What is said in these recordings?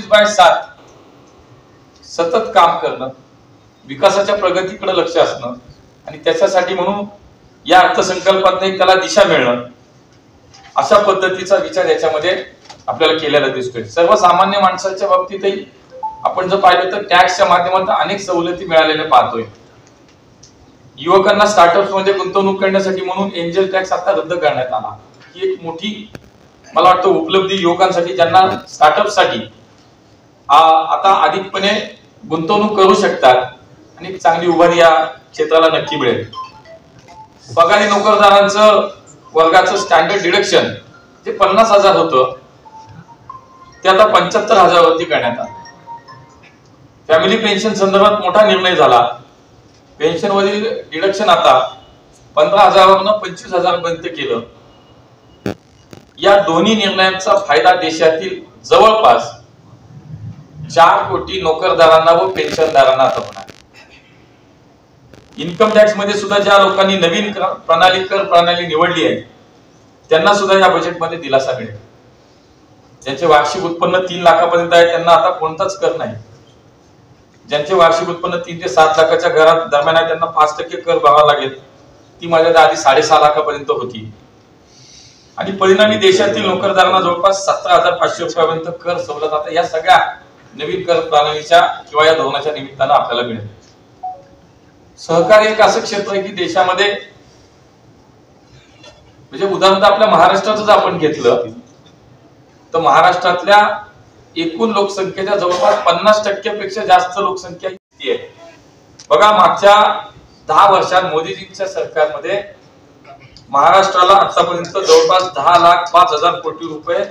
24/7 सतत काम करणं, विकासाच्या प्रगतीकडे लक्ष असणं आणि त्याच्यासाठी म्हणून या अर्थसंकल्पात त्याला दिशा मिळणं, अशा पद्धतीचा विचार याच्यामध्ये आपल्याला केलेला दिसतोय. सर्वसामान्य माणसाच्या बाबतीतही आपण जर पाहिलं तर टॅक्सच्या माध्यमातून अनेक सवलती मिळालेल्या पाहतोय. युवकांना स्टार्टअप्स मध्ये गुंतवणूक करण्यासाठी म्हणून एंजल टॅक्स आता रद्द करण्यात आला. ही एक मोठी मला वाटतं उपलब्धी युवकांसाठी, ज्यांना स्टार्टअप साठी आता अधिकपणे गुंतवणूक करू शकतात आणि चांगली उभारी या क्षेत्राला नक्की मिळेल. पगारी नोकरदारांचं वर्गाचं स्टँडर्ड डिडक्शन जे 50,000 होतं ते आता 75,000 वरती करण्यात आलं. फॅमिली पेन्शन संदर्भात मोठा निर्णय झाला. पेन्शन वरील डिडक्शन आता 15,000 वरून 25,000 पर्यंत केलं. या दोन्ही निर्णयांचा फायदा देशातील जवळपास 4 कोटी नोकरदारांना व पेन्शनदारांना आता होणार. इन्कम टॅक्स मध्ये सुद्धा ज्या लोकांनी नवीन कर प्रणाली निवडली आहे त्यांना सुद्धा या बजेटमध्ये दिलासा मिळेल. ज्यांचे वार्षिक उत्पन्न 3 लाखापर्यंत आहे त्यांना आता कोणताच कर नाही. ज्यांचे वार्षिक उत्पन्न 3 ते 7 लाखाच्या घरात दरम्यान आहे त्यांना 5% कर भरावा लागेल. ती मर्यादा आधी 6.5 लाखापर्यंत होती आणि परिणामी देशातील नोकरदारांना जवळपास 17,500 रुपयापर्यंत कर सवलत आता या सगळ्या नवीन कर प्रणालीच्या किंवा या धोरणाच्या निमित्तानं आपल्याला मिळेल. सहकार्य एक असं क्षेत्र आहे की देशामध्ये म्हणजे उदाहरण आपल्या महाराष्ट्रातच आपण घेतलं तर महाराष्ट्रातल्या एकूण लोकसंख्येच्या जवळपास 50% पेक्षा जास्त लोकसंख्या आहे. बघा, मागच्या 10 वर्षात मोदीजींच्या सरकारमध्ये महाराष्ट्राला आतापर्यंत जवळपास 10,05,000 कोटी रुपये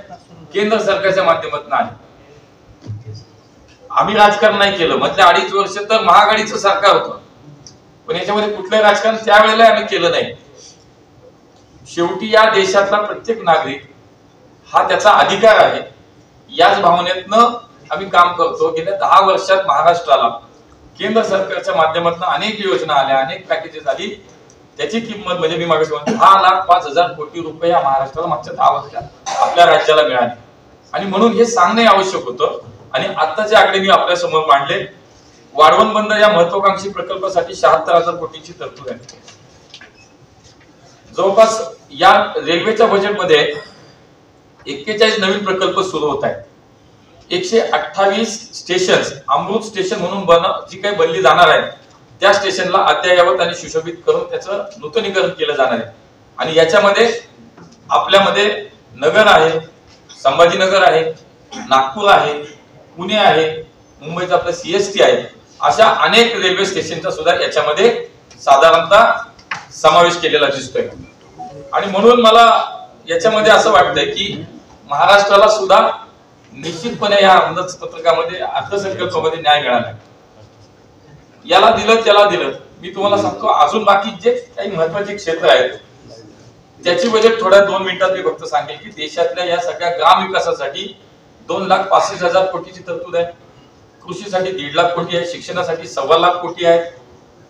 केंद्र सरकारच्या माध्यमातून आले. आम्ही राजकारण नाही केलं. मधल्या 2.5 वर्ष तर महाआघाडीचं सरकार होतं, पण याच्यामध्ये कुठलंही राजकारण त्यावेळेला आम्ही केलं नाही. शेवटी या देशातला प्रत्येक नागरिक हा त्याचा अधिकार आहे याच भावनेतनं आम्ही काम करतो. गेल्या 10 वर्षात महाराष्ट्राला केंद्र सरकारच्या माध्यमातून अनेक योजना आल्या, अनेक पॅकेजेस आली. त्याची किंमत म्हणजे मी मागे सांगितलं 10,05,000 कोटी रुपये या महाराष्ट्राला मागच्या 10 वर्षात आपल्या राज्याला मिळाले. आणि म्हणून हे सांगणे आवश्यक होतं. आणि आताचे आकडे मी आपल्या समोर मांडले. वाढवण बंद या महत्वाकांक्षी प्रकल्पासाठी 76,000 कोटींची तरतूद आहे. जवळपास या रेल्वेच्या बजेटमध्ये 41 नवीन प्रकल्प सुरू होत आहेत. 128 स्टेशन अमृत स्टेशन म्हणून जी काही बनली जाणार आहे त्या स्टेशनला अद्ययावत आणि सुशोभित करून त्याचं नूतनीकरण केलं जाणार आहे. आणि याच्यामध्ये आपल्यामध्ये नगर आहे, संभाजीनगर आहे, नागपूर आहे, पुणे आहे, मुंबईचं आपलं CST आहे. अशा अनेक रेल्वे स्टेशनचा सुद्धा याच्यामध्ये साधारणतः समावेश केलेला दिसतोय. आणि म्हणून मला याच्यामध्ये असं वाटतंय की महाराष्ट्राला सुद्धा निश्चितपणे या अंदाजपत्रकामध्ये अर्थसंकल्पामध्ये न्याय मिळाला. याला दिलं त्याला दिलं. मी तुम्हाला सांगतो अजून बाकी जे काही महत्वाचे क्षेत्र आहेत त्याची बजेट थोड्या 2 मिनिटात मी फक्त सांगेल की देशातल्या या सगळ्या ग्राम विकासासाठी 2,65,000 कोटीची तरतूद आहे. कृषीसाठी 1.5 लाख कोटी आहे, शिक्षणासाठी 1.25 लाख कोटी आहेत,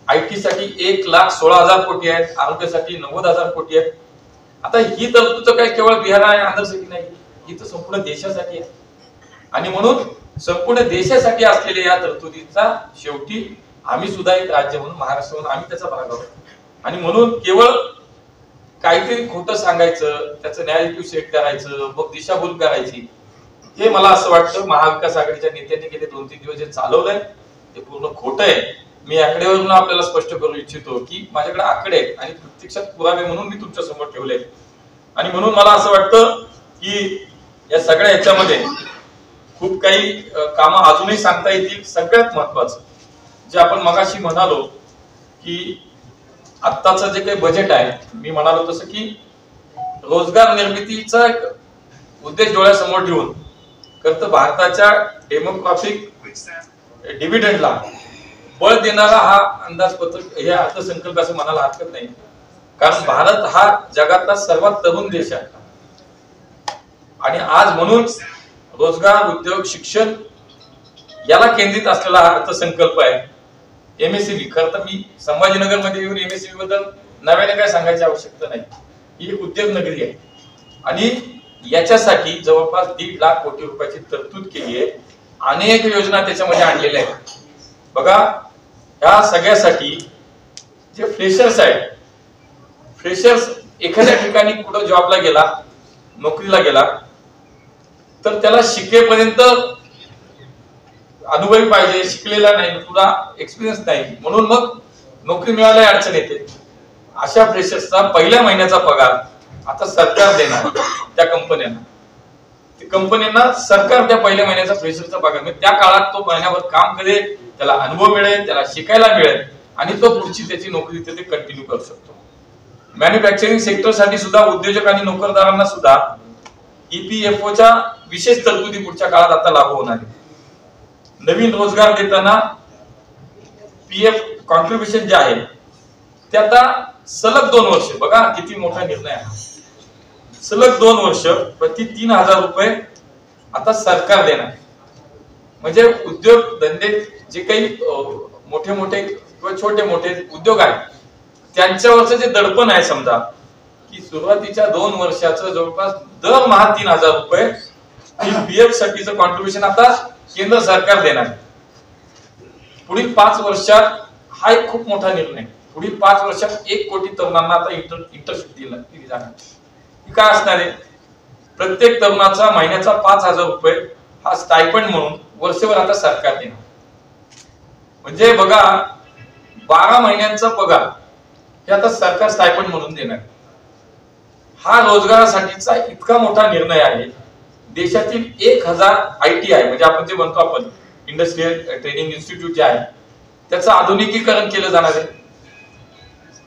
IT साठी 1,16,000 कोटी आहेत, आरोग्यासाठी 90,000 कोटी आहेत. आता ही तरतूद काय केवळ बिहार आणि आंध्रसाठी नाही, ही तर संपूर्ण देशासाठी आहे. आणि म्हणून संपूर्ण देशासाठी असलेल्या या तरतुदीचा शेवटी आम्ही सुद्धा एक राज्य म्हणून महाराष्ट्र म्हणून आम्ही त्याचा भाग आहोत. आणि म्हणून केवळ काहीतरी खोटं सांगायचं, त्याचं नॅरेटिव्ह सेट करायचं, मग दिशाभूल करायची, हे मला असं वाटतं महाविकास आघाडीच्या नेत्यांनी गेले 2-3 दिवस जे चालवलंय ते पूर्ण खोटं आहे. मी आकडेवरून आपल्याला स्पष्ट करू इच्छितो की माझ्याकडे आकडे आहेत आणि प्रत्यक्षात पुरावे म्हणून मी तुमच्या समोर ठेवले. आणि म्हणून मला असं वाटतं की या सगळ्या ह्याच्यामध्ये खूप काही कामं अजूनही सांगता येतील. सगळ्यात महत्वाचं जे आपण मगाशी म्हणालो की आत्ताचं जे काही बजेट आहे, मी म्हणालो तसं की रोजगार निर्मितीचा एक उद्देश डोळ्यासमोर ठेवून खरं तर भारताच्या डेमोग्राफिक डिव्हिडंडला बळ देणारा हा अंदाजपत्रक हे अर्थसंकल्प असं म्हणायला हरकत नाही. कारण भारत हा जगातला सर्वात तरुण देश आहे आणि आज म्हणून रोजगार, उद्योग, शिक्षण याला केंद्रित असलेला हा अर्थसंकल्प आहे. MSCB खरं तर मी संभाजीनगर मध्ये येऊन MSCB बद्दल नव्याने काय सांगायची आवश्यकता नाही. ही उद्योग नगरी आहे आणि याच्यासाठी जवळपास 1.5 लाख कोटी रुपयाची तरतूद केली आहे. अनेक योजना त्याच्यामध्ये आणलेल्या आहेत. बघा, या सगळ्यासाठी जे फ्रेशर्स आहेत, फ्रेशर्स एखाद्या ठिकाणी कुठं जॉबला गेला, नोकरीला गेला, तर त्याला शिकेपर्यंत अनुभवी पाहिजे, शिकलेला नाही, तुला एक्सपिरियन्स नाही, म्हणून मग नोकरी मिळायला अडचण येते. अशा फ्रेशर्सचा पहिल्या महिन्याचा पगार आता सरकार देणार त्या कंपन्यांना. कंपन्यांना सरकार त्या पहिल्या महिन्याचा फ्रेशरचा पगार, म्हणजे त्या काळात तो महिन्याभर काम करेल, त्याला अनुभव मिळेल, त्याला शिकायला मिळेल आणि तो पुढची त्याची नोकरी तिथे कंटिन्यू करू शकतो. मॅन्युफॅक्चरिंग सेक्टरसाठी सुद्धा उद्योजक आणि नोकरदारांना सुद्धा ईपीएफओच्या विशेष तरतुदी पुढच्या काळात आता लागू होणार आहे. नवीन रोजगार देताना पीएफ कॉन्ट्रीब्युशन जे आहे ते आता सलग 2 वर्ष, बघा किती मोठा निर्णय आहे, सलग 2 वर्ष प्रति 3,000 रुपये आता सरकार देणार. म्हणजे उद्योग धंदे जे काही मोठे मोठे किंवा छोटे मोठे उद्योग आहेत त्यांच्यावरचं जे दडपण आहे, समजा की सुरुवातीच्या 2 वर्षाचं जवळपास दरमहा 3,000 रुपये पीएफ साठीचं कॉन्ट्रीब्युशन आता केंद्र सरकार देणार. पुढील 5 वर्षात हा एक खूप मोठा निर्णय. पुढील 5 वर्षात 1 कोटी तरुणांना आता इंटर्नशिप दिली जाणार. ही काय असणार आहे? प्रत्येक तरुणाचा महिन्याचा 5,000 रुपये हा स्टायपंड म्हणून वर्षभर आता सरकार देणार. म्हणजे बघा, 12 महिन्यांचा पगार हे आता सरकार स्टायपंड म्हणून देणार. हा रोजगारासाठीचा इतका मोठा निर्णय आहे. देशातील 1,000 ITI म्हणजे आपण जे म्हणतो आपण इंडस्ट्रियल ट्रेनिंग इन्स्टिट्यूट जे आहे त्याचं आधुनिकीकरण केलं जाणार आहे.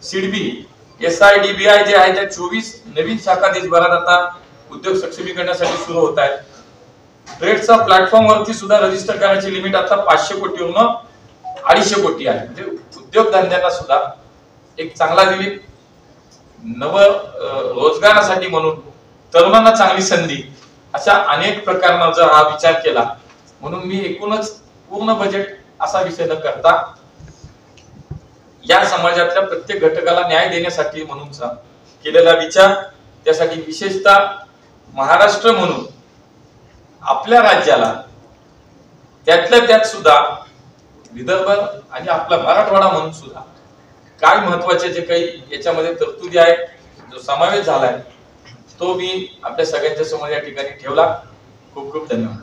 सिडबी, SIDBI जे आहे त्या 24 नवीन शाखा देशभरात आता उद्योग सक्षमीकरणासाठी सुरू होत आहेत. ट्रेडचा प्लॅटफॉर्म वरती सुद्धा रजिस्टर करण्याची लिमिट आता 500 कोटीवरून 250 कोटी आहे. म्हणजे उद्योगधंद्यांना सुद्धा एक चांगला दिली नव रोजगारासाठी म्हणून तरुणांना चांगली संधी, अशा अनेक प्रकारांना जर हा विचार केला, म्हणून मी एकूणच पूर्ण बजेट असा विषय न करता या समाजातल्या प्रत्येक घटकाला न्याय देण्यासाठी म्हणूनचा केलेला विचार, त्यासाठी विशेषतः महाराष्ट्र म्हणून आपल्या राज्याला त्यातल्या त्यात सुद्धा विदर्भ आणि आपला मराठवाडा म्हणून सुद्धा काय महत्वाचे जे काही याच्यामध्ये तरतुदी आहेत, जो समावेश झालाय तो मी आपल्या सगळ्यांच्या समोर या ठिकाणी ठेवला. खूप खूप धन्यवाद.